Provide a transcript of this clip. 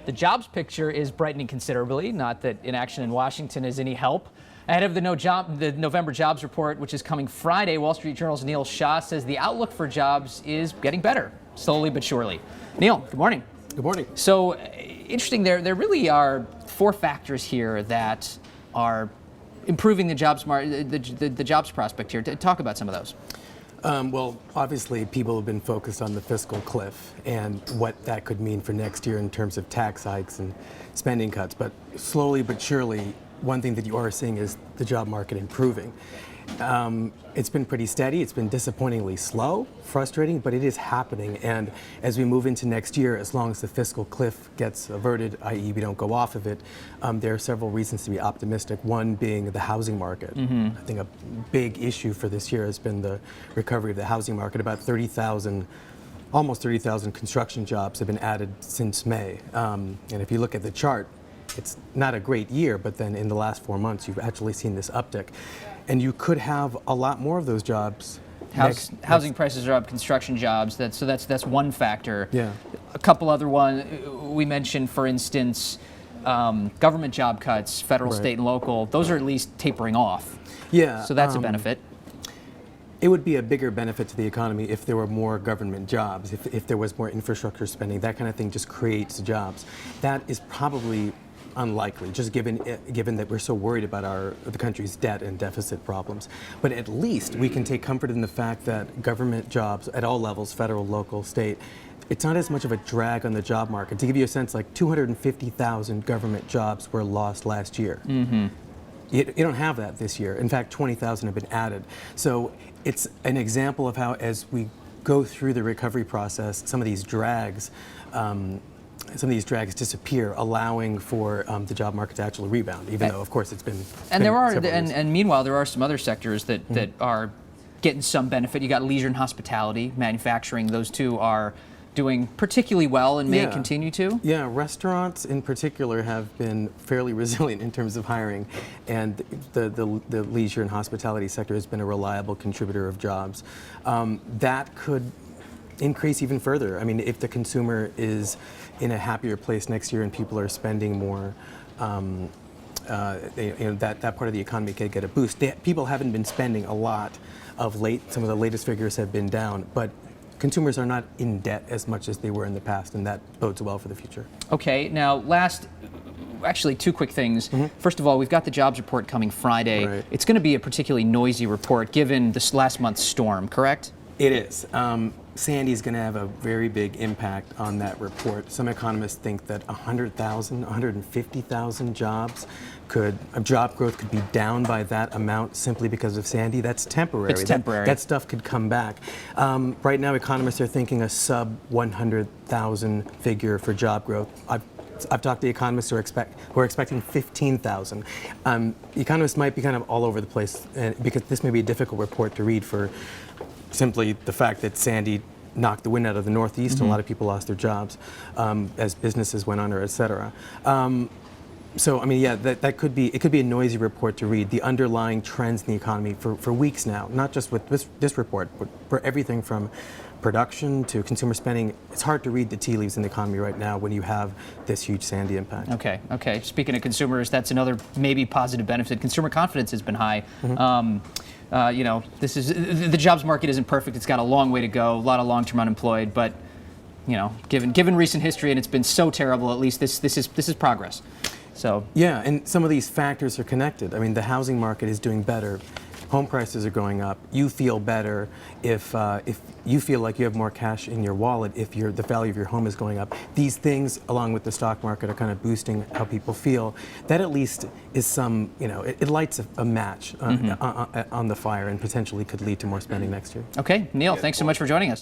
The jobs picture is brightening considerably, not that inaction in Washington is any help. Ahead of the November jobs report, which is coming Friday, Wall Street Journal's Neil Shah says the outlook for jobs is getting better, slowly but surely. Neil, good morning. Good morning. So, interesting, there really are four factors here that are improving the jobs the jobs prospect here. Talk about some of those. Well, obviously, people have been focused on the fiscal cliff and what that could mean for next year in terms of tax hikes and spending cuts. But slowly but surely, one thing that you are seeing is the job market improving. It's been pretty steady. It's been disappointingly slow, frustrating, but it is happening. And as we move into next year, as long as the fiscal cliff gets averted, i.e. we don't go off of it, there are several reasons to be optimistic. One being the housing market. I think a big issue for this year has been the recovery of the housing market. About 30,000, almost 30,000 construction jobs have been added since May. And if you look at the chart, it's not a great year, but then in the last 4 months, you've actually seen this uptick. And you could have a lot more of those jobs. Housing prices are up, construction jobs, that's one factor. Yeah. A couple other ones, we mentioned, for instance, government job cuts, federal, Right. state, and local. Those are at least tapering off. Yeah. So that's a benefit. It would be a bigger benefit to the economy if there were more government jobs, if there was more infrastructure spending. That kind of thing just creates jobs. That is probably unlikely, just given that we're so worried about the country's debt and deficit problems. But at least we can take comfort in the fact that government jobs at all levels, federal, local, state, it's not as much of a drag on the job market. To give you a sense, like 250,000 government jobs were lost last year. You don't have that this year. In fact, 20,000 have been added. So it's an example of how, as we go through the recovery process, some of these drags disappear, allowing for the job market to actually rebound, even though, of course, it's been. And meanwhile, there are some other sectors that are getting some benefit. You got leisure and hospitality, manufacturing. Those two are doing particularly well and may continue to. Yeah, restaurants in particular have been fairly resilient in terms of hiring, and the leisure and hospitality sector has been a reliable contributor of jobs. That could increase even further. I mean, if the consumer is in a happier place next year and people are spending more, that part of the economy could get a boost. People haven't been spending a lot of late. Some of the latest figures have been down, but consumers are not in debt as much as they were in the past, and that bodes well for the future. Okay, now actually two quick things. First of all, we've got the jobs report coming Friday. Right. It's going to be a particularly noisy report given this last month's storm, correct? It is. Sandy is going to have a very big impact on that report. Some economists think that 100,000, 150,000 jobs job growth could be down by that amount simply because of Sandy. That's temporary. It's temporary. That stuff could come back. Right now, economists are thinking a sub 100,000 figure for job growth. I've talked to economists who are expecting 15,000. Economists might be kind of all over the place because this may be a difficult report to read for simply the fact that Sandy knocked the wind out of the Northeast and a lot of people lost their jobs as businesses went under, et cetera. So, I mean, yeah, it could be a noisy report to read. The underlying trends in the economy for weeks now, not just with this report, but for everything from production to consumer spending. It's hard to read the tea leaves in the economy right now when you have this huge Sandy impact. Okay. Speaking of consumers, that's another maybe positive benefit. Consumer confidence has been high. The jobs market isn't perfect. It's got a long way to go. A lot of long-term unemployed, but given recent history, and it's been so terrible, at least this is progress. So yeah, and some of these factors are connected. I mean, the housing market is doing better. Home prices are going up. You feel better if you feel like you have more cash in your wallet if the value of your home is going up. These things, along with the stock market, are kind of boosting how people feel. That at least is some, it lights a match on the fire and potentially could lead to more spending next year. Okay, Neil, thanks so much for joining us.